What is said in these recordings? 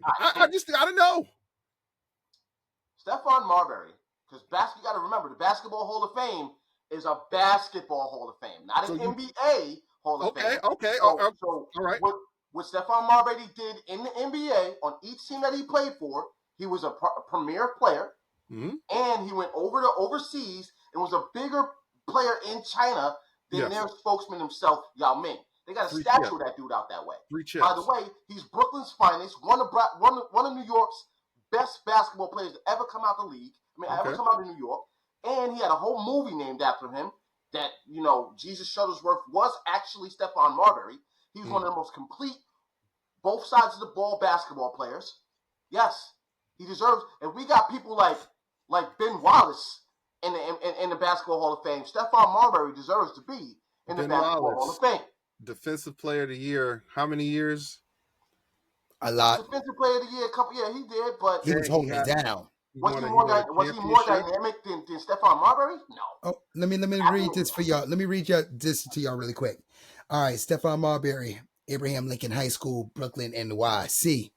I just got to know. Stephon Marbury, because you got to remember, the Basketball Hall of Fame is a Basketball Hall of Fame, not an NBA Hall of Fame. Okay. So all right. What Stephon Marbury did in the NBA on each team that he played for, he was a premier player, and he went overseas and was a bigger player in China than their spokesman himself, Yao Ming. They got a statue of that dude out that way. By the way, he's Brooklyn's finest, one of New York's best basketball players to ever come out the league. Ever come out of New York. And he had a whole movie named after him that, Jesus Shuttlesworth was actually Stephon Marbury. He's one of the most complete, both sides of the ball basketball players. Yes, he deserves. And we got people like Ben Wallace in the Basketball Hall of Fame. Stephon Marbury deserves to be in the Basketball Hall of Fame. Defensive Player of the Year. How many years? A lot. Defensive Player of the Year, he did, but he was holding it down. Was he more dynamic than Stephon Marbury? No. Oh, let me read this for y'all. Let me read this to y'all really quick. All right, Stephon Marbury, Abraham Lincoln High School, Brooklyn, NY.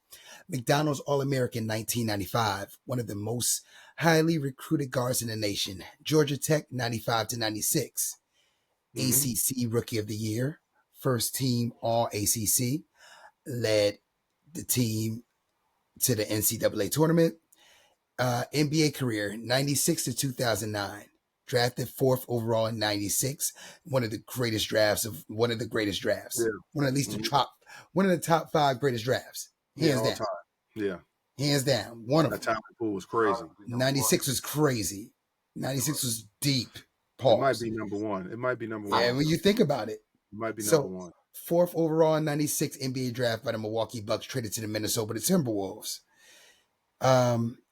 McDonald's All-American 1995, one of the most highly recruited guards in the nation. Georgia Tech 95-96. ACC Rookie of the Year, first team All-ACC, led the team to the NCAA tournament. NBA career 96-2009, drafted 4th overall in 96. One of the greatest drafts. One of the top 5 greatest drafts. Hands down. Time. Yeah. Hands down. One of them. That talent pool was crazy. 96 was crazy. 96 was deep. Pause. It might be number one. Yeah, when you think about it. It might be number one. 4th overall in 96 NBA draft by the Milwaukee Bucks, traded to the Minnesota Timberwolves.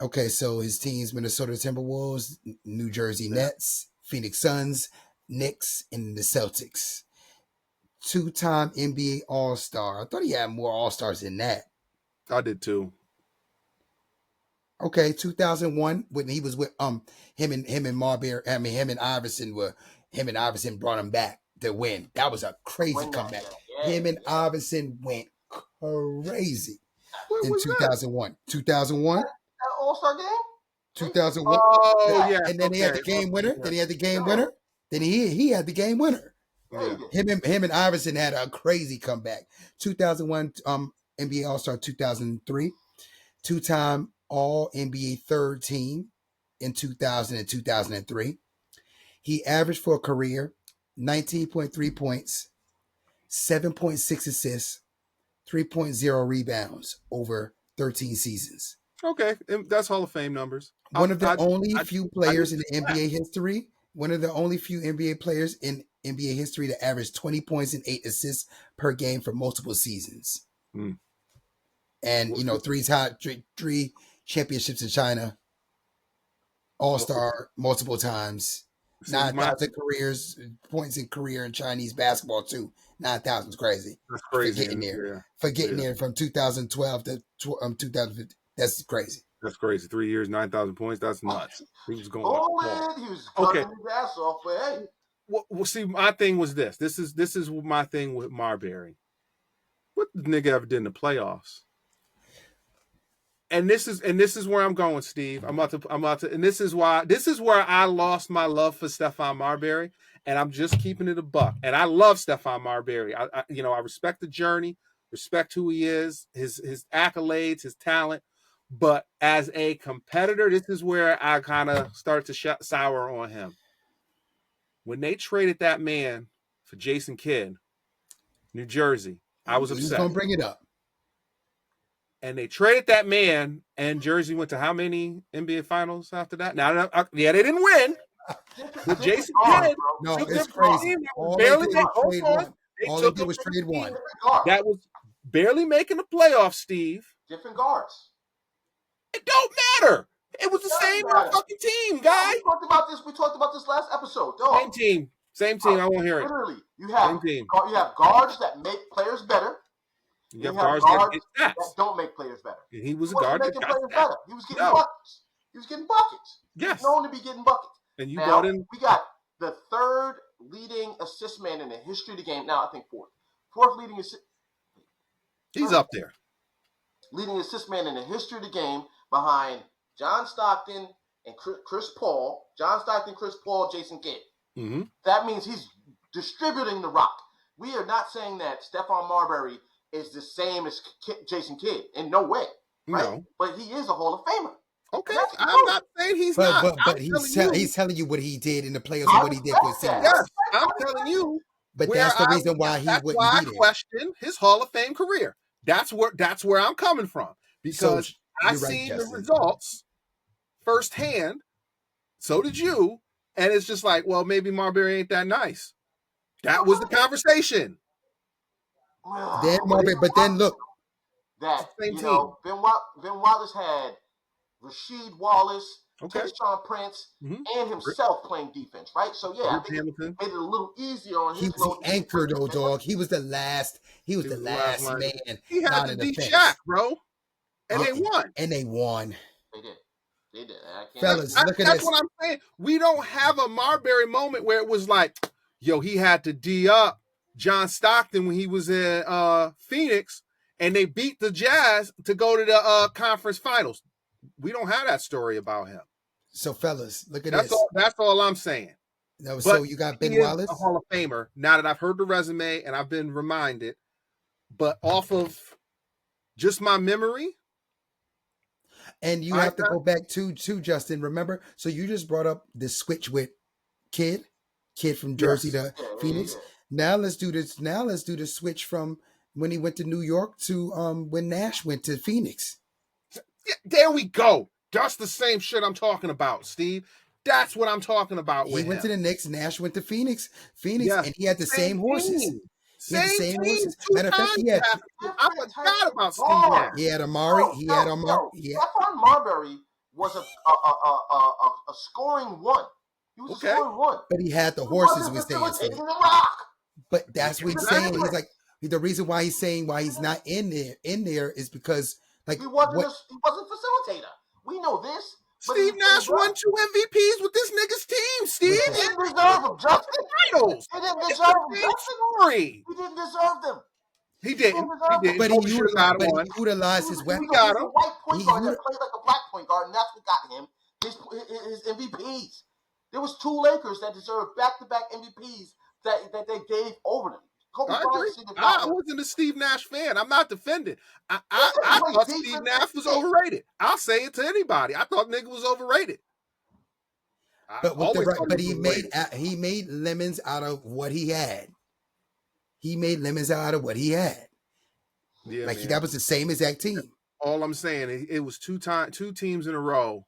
Okay, so his teams: Minnesota Timberwolves, New Jersey Nets, Phoenix Suns, Knicks, and the Celtics. 2-time NBA All-Star. I thought he had more All-Stars than that. I did too. Okay, 2001 when he was with him and Marbury. Him and Iverson brought him back to win. That was a crazy comeback. Him and Iverson went crazy. In 2001. 2001? All-Star game? 2001. Oh, yeah. And then he had the game winner. Then he had the game winner. Then he had the game winner. Yeah. Him and Iverson had a crazy comeback. 2001 NBA All-Star 2003. 2-time All-NBA third team in 2000 and 2003. He averaged for a career 19.3 points, 7.6 assists, 3.0 rebounds over 13 seasons. Okay, that's Hall of Fame numbers. One of the only few players in the NBA history. One of the only few NBA players in NBA history to average 20 points and 8 assists per game for multiple seasons. And 3 championships in China. All-star multiple times. 9,000 points in career in Chinese basketball too. 9,000 is crazy. That's crazy. For getting there from 2012 to 2015. That's crazy. That's crazy. 3 years, 9,000 points. That's nuts. He was going. He was cutting his ass off. But hey. Well, see, my thing was this. This is my thing with Marbury. What the nigga ever did in the playoffs? And this is where I'm going, Steve. I'm about to, and this is where I lost my love for Stephon Marbury, and I'm just keeping it a buck. And I love Stephon Marbury. I respect the journey, respect who he is, his accolades, his talent. But as a competitor, this is where I kind of start to sour on him. When they traded that man for Jason Kidd, New Jersey, I was upset. He's gonna bring it up. And they traded that man, and Jersey went to how many NBA Finals after that? Now, they didn't win. With Jason Kidd, no, it's crazy. All they did was trade one. That was barely making the playoffs, Steve. Different guards. It don't matter. It was the same fucking team, guy. We talked about this last episode, dog. Same team. I won't hear it. Literally, you have guards that make players better. You have guards that don't make players better. And he was a guard that got players better. He was getting buckets. He was getting buckets. Yes. He's known to be getting buckets. And you brought in. We got the third leading assist man in the history of the game. Now I think fourth leading assist. He's up there. leading assist man in the history of the game behind John Stockton and Chris Paul. John Stockton, Chris Paul, Jason Kidd. Mm-hmm. That means he's distributing the rock. We are not saying that Stephon Marbury is the same as Jason Kidd. In no way. Right? No. But he is a Hall of Famer. Okay, I'm not saying he's not. But he's telling you what he did in the playoffs and what he did for his team. Yes, I'm telling you. But that's the reason why he wouldn't be there. I question his Hall of Fame career. That's where I'm coming from, because I've seen the results firsthand. So did you, and it's just like, well, maybe Marbury ain't that nice. That was the conversation. But then look, that Ben Wallace had Rasheed Wallace, Tayshaun Prince, and himself playing defense, right? So I think it made it a little easier on his. He was the anchor, though, dog. He was the last. He was the last man. He had to beat Shaq, bro, and they won. They did. Fellas, look at this. That's what I'm saying. We don't have a Marbury moment where it was like, yo, he had to D up John Stockton when he was in Phoenix, and they beat the Jazz to go to the conference finals. We don't have that story about him. So, fellas, look at this. That's all I'm saying. No, so you got Ben Wallace, a Hall of Famer. Now that I've heard the resume and I've been reminded, but off of just my memory. And you have to go back to Justin. Remember, so you just brought up the switch with Kid from Jersey to Phoenix. Yeah. Now let's do this. Now let's do the switch from when he went to New York to when Nash went to Phoenix. Yeah, there we go. That's the same shit I'm talking about, Steve. That's what I'm talking about. He went to the Knicks. Nash went to Phoenix, and he had the same horses. Same horses. Matter of fact, I forgot about Steve Nash. He had Amari. Stephon Marbury was a scoring one. He was a scoring one. But he had the horses. He was saying. But that's what he's saying. He's like, the reason why he's saying why he's not in there is because like he wasn't a facilitator. We know this. Steve Nash won 2 MVPs with this nigga's team, Steve. He didn't deserve them, Justin. Titles. He didn't deserve them, Justin. He didn't deserve them. He didn't. But he utilized his weapon. He got a white point guard that played like a black point guard, and that's what got him his MVPs. There was 2 Lakers that deserved back-to-back MVPs that they gave over them. I wasn't a Steve Nash fan. I'm not defending. I thought Steve Nash was overrated. I'll say it to anybody. I thought nigga was overrated. But he made lemons out of what he had. He made lemons out of what he had. Yeah, that was the same exact team. All I'm saying, it was 2 teams in a row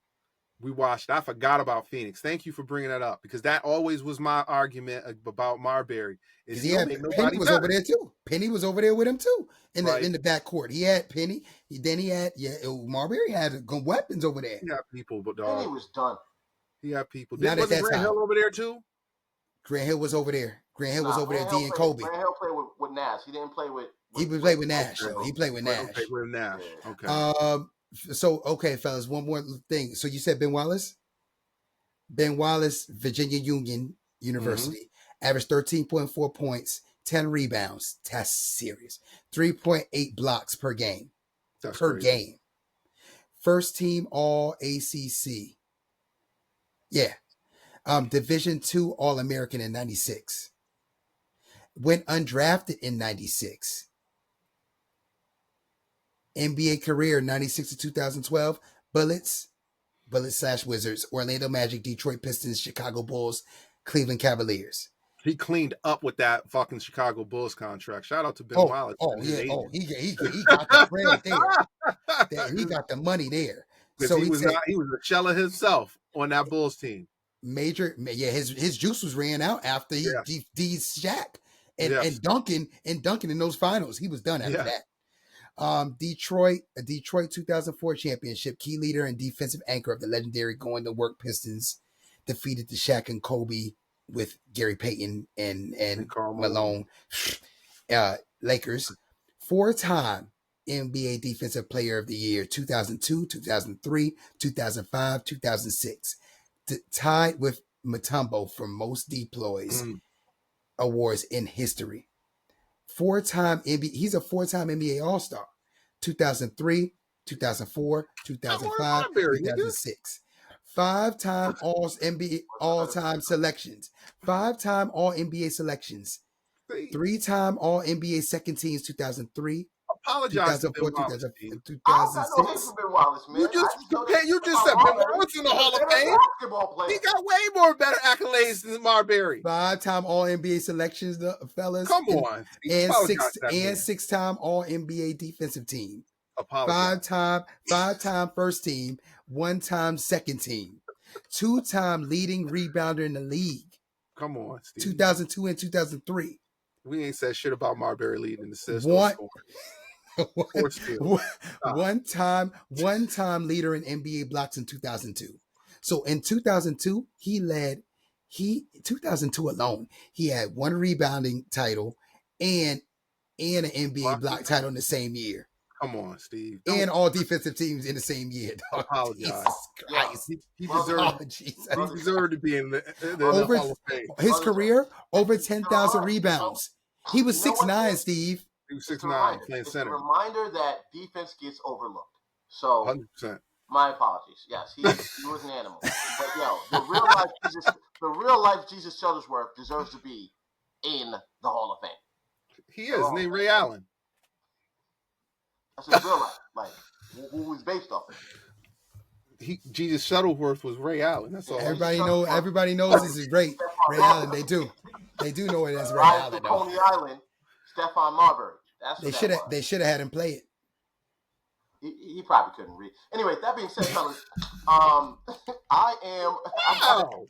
we watched. I forgot about Phoenix. Thank you for bringing that up, because that always was my argument about Marbury. Penny was over there too. Penny was over there with him too in the backcourt. He had Penny. Then he had Marbury had good weapons over there. He had people, but Penny was done. He had people. Wasn't Grant Hill over there too? Grant Hill was over there. D and Kobe. Grant Hill played with Nash. He didn't play with. He played with Nash. He played with Nash. Okay. So, fellas, one more thing. So you said Ben Wallace? Ben Wallace, Virginia Union University, averaged 13.4 points, 10 rebounds. That's serious. 3.8 blocks per game. Game. First team All ACC. Yeah. Division II All American in 96. Went undrafted in 96. NBA career 96 to 2012. Bullets/Wizards, Orlando Magic, Detroit Pistons, Chicago Bulls, Cleveland Cavaliers. He cleaned up with that fucking Chicago Bulls contract. Shout out to Ben Wallace. He got the bread there. He got the money there. So he was a shell of himself on that Bulls team. His juice was ran out after he Shaq and Duncan in those finals. He was done after that. Detroit 2004 championship, key leader and defensive anchor of the legendary Going to Work Pistons, defeated the Shaq and Kobe with Gary Payton and Malone Lakers. 4-time NBA Defensive Player of the Year, 2002, 2003, 2005, 2006. Tied with Mutombo for most deploys awards in history. He's a 4-time NBA All-Star. 2003, 2004, I 2005, want Marbury, nigga. 2006. 5-time All NBA all-time selections. 5-time All NBA selections. 3-time All NBA second teams 2003, Apologize to Ben 2004, Wallace, Steve. I don't got no hate 2006. for Ben Wallace, man. You just said Ben Wallace in the Hall of Fame. Basketball player. He got way more better accolades than Marbury. 5-time All NBA selections, fellas. Come on, Steve. And Apologize to that man. 6-time All NBA defensive team. Apologize. 5-time first team, 1-time second team. 2-time leading rebounder in the league. Come on, Steve. 2002 and 2003. We ain't said shit about Marbury leading the system. One-time leader in NBA blocks in 2002. So in 2002, 2002 alone, he had 1 rebounding title and an NBA block title in the same year. Come on, Steve. And all defensive teams in the same year. Dog. Apologize. Jesus Christ. He deserved to be in the Hall of Fame. His career, over 10,000 rebounds. He was 6'9", Steve. He was 6'9", playing center. It's a reminder that defense gets overlooked. So, 100%. My apologies. Yes, he was an animal. But yo, the real life Jesus Shuttlesworth deserves to be in the Hall of Fame. He is. His name Ray Allen. That's his real life. Like, who was based off of? Jesus Shuttleworth was Ray Allen. That's all. Everybody knows this is Ray Allen. They do know it as Ray Allen. Coney Island, Stephon Marbury. They should have had him play it. He probably couldn't read. Anyway, that being said, fellas, I am. Wow.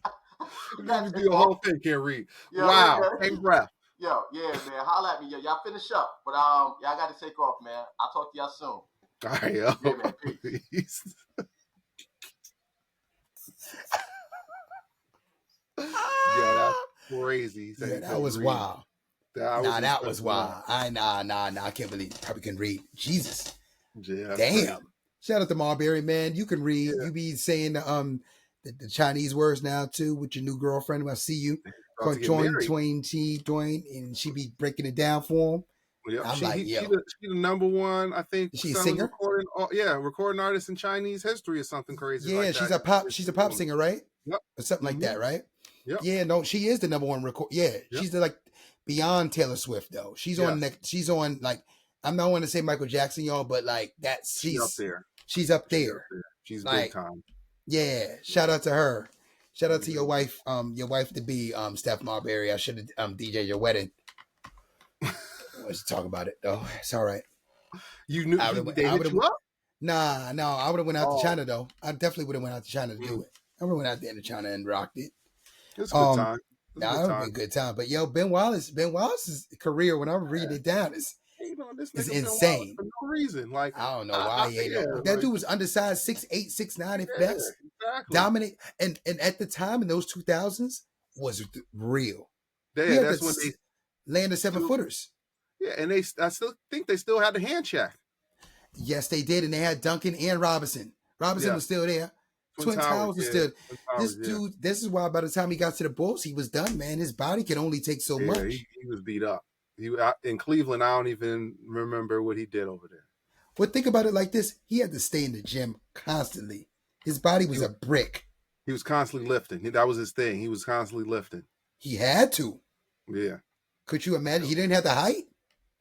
The whole thing can't read. Yeah, wow. Take breath. Yo, yeah, man. Holla at me. Yo, y'all finish up. But y'all got to take off, man. I'll talk to y'all soon. All right, yo. Yeah, man. Peace. Yeah, that's crazy. Yeah, that was wild. That was wild. I can't believe you probably couldn't read. Jesus. Yeah, damn. crazy. Shout out to Marbury, man. You can read. Yeah. You be saying the Chinese words now too with your new girlfriend. I see you. Join, and she be breaking it down for him. Well, yeah, she's the number one, I think. Is she a singer? Recording artist in Chinese history or something crazy. Yeah, like she's that. She's a pop singer, right? Yep. Or something like that, right? Yep. Yeah, no, she is the number one record. Yeah, yep. She's beyond Taylor Swift though. She's on like, I'm not want to say Michael Jackson, y'all, but like that she's up there. She's up there. She's big time. Yeah. Shout out to her. Shout out to your wife to be Steph Marbury. I should have DJ your wedding. Let's talk about it though. It's all right. You knew they hit you up? Nah, no, I would have went out to China though. I definitely would have went out to China to do it. I would have went out there to China and rocked it. It was a good time. It would have been a good time. But yo, Ben Wallace's career, when I read it down, is insane for no reason. Like I don't know why he hated it. That dude was undersized, 6'8", 6'9" at best. Exactly. Dominant, and at the time in those 2000s was real. Yeah, that's when they land the 7-footers. Yeah, and I still think they still had the hand check. Yes, they did, and they had Duncan and Robinson. Robinson was still there. Twin Towers was still. This dude. This is why by the time he got to the Bulls, he was done, man. His body could only take so much. He was beat up. In Cleveland, I don't even remember what he did over there. Well, think about it like this: he had to stay in the gym constantly. His body was a brick. He was constantly lifting. That was his thing. He was constantly lifting. He had to. Yeah. Could you imagine? He didn't have the height.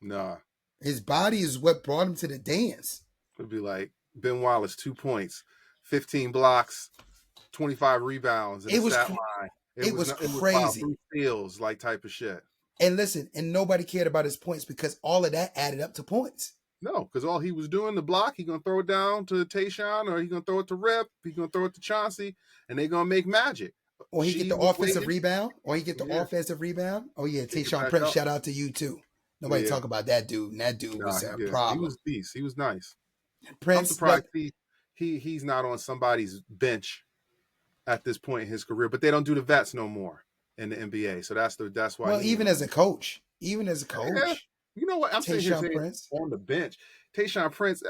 Nah. His body is what brought him to the dance. It'd be like Ben Wallace, 2 points, 15 blocks, 25 rebounds. And it was line. It was crazy. 3 steals, like type of shit. And listen, and nobody cared about his points because all of that added up to points. No, because all he was doing, the block, he's going to throw it down to Tayshaun, or he's going to throw it to Rip, he's going to throw it to Chauncey, and they're going to make magic. Or he get the offensive rebound. Oh, yeah, Tayshaun Prince, shout out to you too. Nobody talk about that dude. And that dude was a problem. He was beast. He was nice. Prince, I'm surprised he's not on somebody's bench at this point in his career, but they don't do the vets no more in the NBA. So that's why. Well, even as a coach. You know what? I'm saying on the bench. Tayshaun Prince,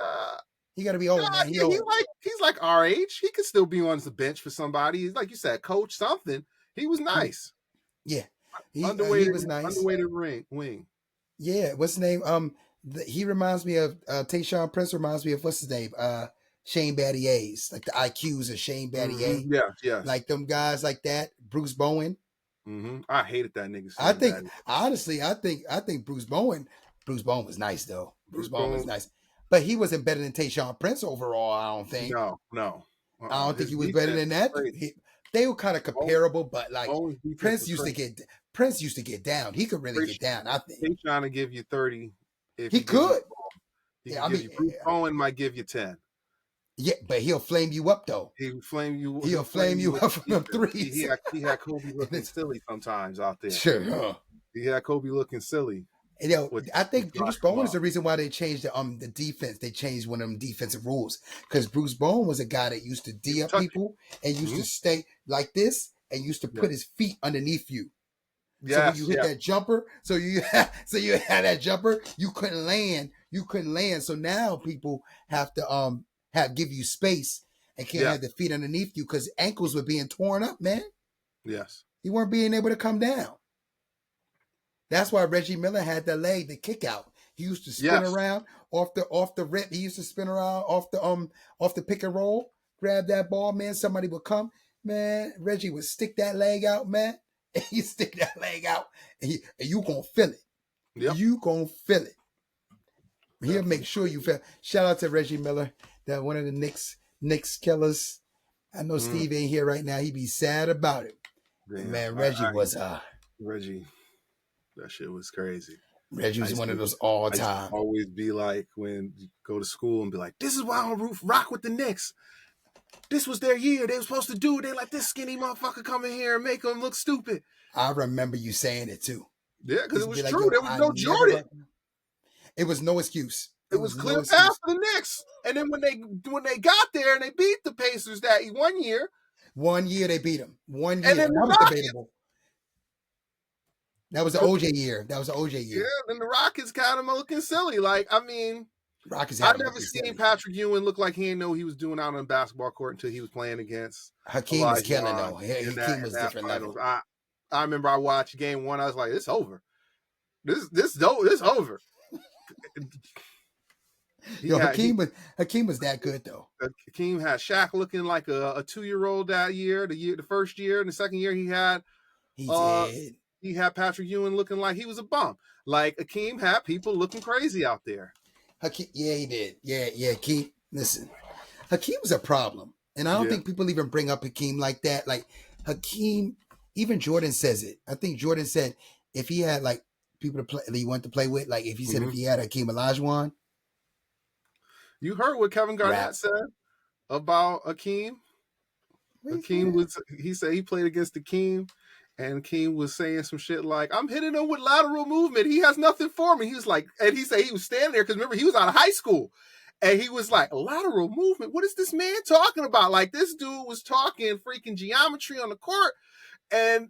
he got to be old, man. He's like our age. He could still be on the bench for somebody. Like you said, coach something. He was nice. Yeah, he was nice. Underrated wing. Yeah, what's his name? He reminds me of Tayshaun Prince. Reminds me of what's his name? Shane Battier's, like the IQs of Shane Battier. Mm-hmm. Yeah, yes. Like them guys like that. Bruce Bowen. Mm-hmm. I hated that nigga. I think honestly, I think Bruce Bowen was nice though. Bruce Bowen was nice, but he wasn't better than Tayshaun Prince overall. I don't think. No. I don't think he was better than that. They were kind of comparable, but like Prince used to get down. He could really get down. I think he's trying to give you 30. If he could. Yeah, I mean, Bruce Bowen might give you 10. Yeah, but he'll flame you up though. He'll flame you. He'll flame you up from them threes. He had Kobe looking silly sometimes out there. Sure. Huh? He had Kobe looking silly. You know, I think Bruce Bowen is the reason why they changed the defense. They changed one of them defensive rules because Bruce Bowen was a guy that used to D up people and used to stay like this and used to put his feet underneath you. Yes, so when you hit that jumper, so you had that jumper, you couldn't land. So now people have to give you space and can't have the feet underneath you because ankles were being torn up, man. Yes. You weren't being able to come down. That's why Reggie Miller had that leg, the kick out. He used to spin around off the rip. He used to spin around off the pick and roll, grab that ball, man. Somebody would come, man. Reggie would stick that leg out, man. And he stick that leg out, and you gonna feel it. Yep. You gonna feel it. He'll make sure you feel. Shout out to Reggie Miller, that one of the Knicks killers. I know Steve ain't here right now. He be sad about it. Damn, man, Reggie was Reggie. That shit was crazy. Reggie was one of those all time. Always be like when you go to school and be like, "This is why I don't rock with the Knicks. This was their year. They were supposed to do it. They let this skinny motherfucker come in here and make them look stupid." I remember you saying it too. Yeah, because it was true. Like, there was no Jordan. It was no excuse. It was clear path for the Knicks. And then when they got there and they beat the Pacers that 1 year. 1 year they beat them. 1 year. That was debatable. That was the OJ year. Yeah, then the Rockets kind of looking silly. Like, I mean, I've never seen Patrick Ewing look like he didn't know what he was doing out on the basketball court until he was playing against Hakeem was killing though. Hakeem was different level. I remember I watched game 1. I was like, it's over. This over. Hakeem was that good though. Hakeem had Shaq looking like a 2-year-old that year. The first year, and the second year he had Patrick Ewing looking like he was a bum. Like Hakeem had people looking crazy out there. He did. Yeah. Hakeem, listen, Hakeem was a problem, and I don't think people even bring up Hakeem like that. Like Hakeem, even Jordan says it. I think Jordan said if he had like people to play that he wanted to play with, like if he said if he had Hakeem Olajuwon. You heard what Kevin Garnett said about Hakeem? He said he played against Hakeem, and Hakeem was saying some shit like, "I'm hitting him with lateral movement. He has nothing for me." He was like, and he said he was standing there because remember he was out of high school, and he was like, "Lateral movement? What is this man talking about?" Like this dude was talking freaking geometry on the court, and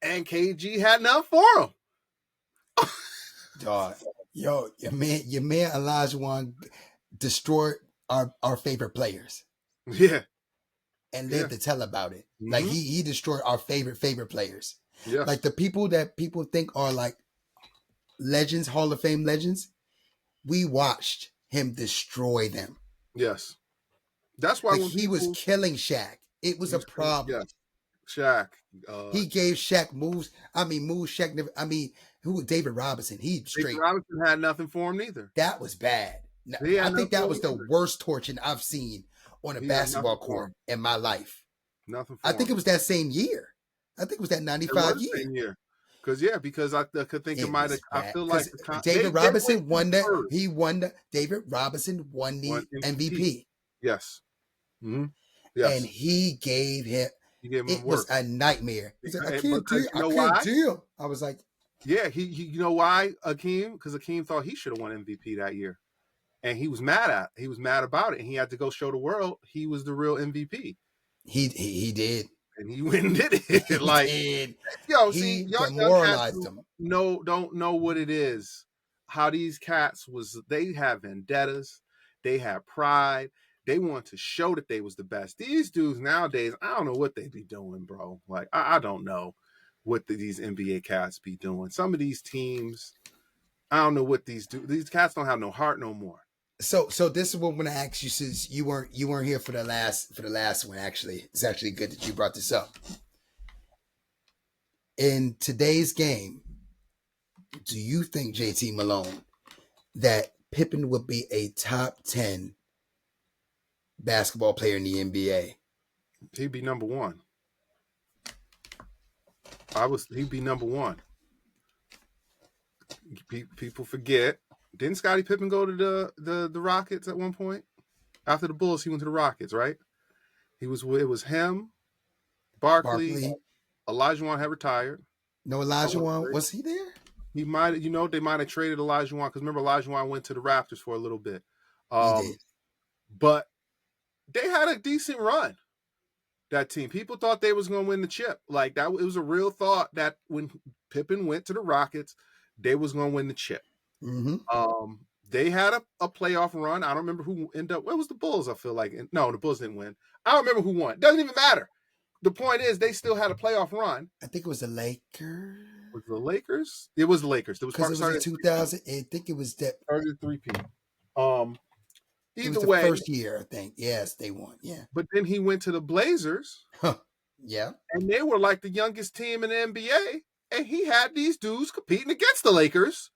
KG had nothing for him. Dog, your man Olajuwon destroyed our favorite players. Yeah. And lived to tell about it. Mm-hmm. Like he destroyed our favorite players. Yeah. Like the people that people think are like legends, Hall of Fame legends, we watched him destroy them. Yes. That's why like he was killing Shaq. It was a problem. Yes. Shaq. He gave Shaq moves. Moves Shaq never. Who was David Robinson? David Robinson had nothing for him neither. That was bad. I think that was the worst torching I've seen on a basketball court in my life. Nothing for I think it was that same year. I think it was that 95 year. Same year. Because I could think it might have. I feel like David Robinson won that. He won the. David Robinson won the MVP. Yes. Mm-hmm. Yes. And he gave him. It was a nightmare. He's like, I can't deal. I was like, yeah. He you know why Hakeem? Because Hakeem thought he should have won MVP that year. And he was mad about it. And he had to go show the world he was the real MVP. He did. And he went and did it. Like, yo, see, y'all demoralized him. Don't know what it is. How these cats they have vendettas. They have pride. They want to show that they was the best. These dudes nowadays, I don't know what they be doing, bro. Like, I don't know what these NBA cats be doing. Some of these teams, I don't know what these do. These cats don't have no heart no more. So this is what I'm gonna ask you, since you weren't here for the last one. Actually, it's actually good that you brought this up. In today's game, do you think, JT Malone, that Pippen would be a top 10 basketball player in the NBA? He'd be number one. He'd be number one. People forget. Didn't Scottie Pippen go to the Rockets at one point? After the Bulls, he went to the Rockets, right? It was him, Barkley. Olajuwon had retired. No, Olajuwon, was he there? He might, they might have traded Olajuwon, because remember Olajuwon went to the Raptors for a little bit. He did. But they had a decent run. That team, people thought they was going to win the chip. Like that, it was a real thought that when Pippen went to the Rockets, they was going to win the chip. Mm-hmm. They had a playoff run. I don't remember who ended up. It was the Bulls, I feel like. No, the Bulls didn't win. I don't remember who won. Doesn't even matter. The point is, they still had a playoff run. I think it was the Lakers. Was it the Lakers? It was the Lakers. It was in 2000. I think it was that. Started 3P. Either it was way, the first year, I think. Yes, they won. Yeah. But then he went to the Blazers. Yeah. And they were like the youngest team in the NBA. And he had these dudes competing against the Lakers.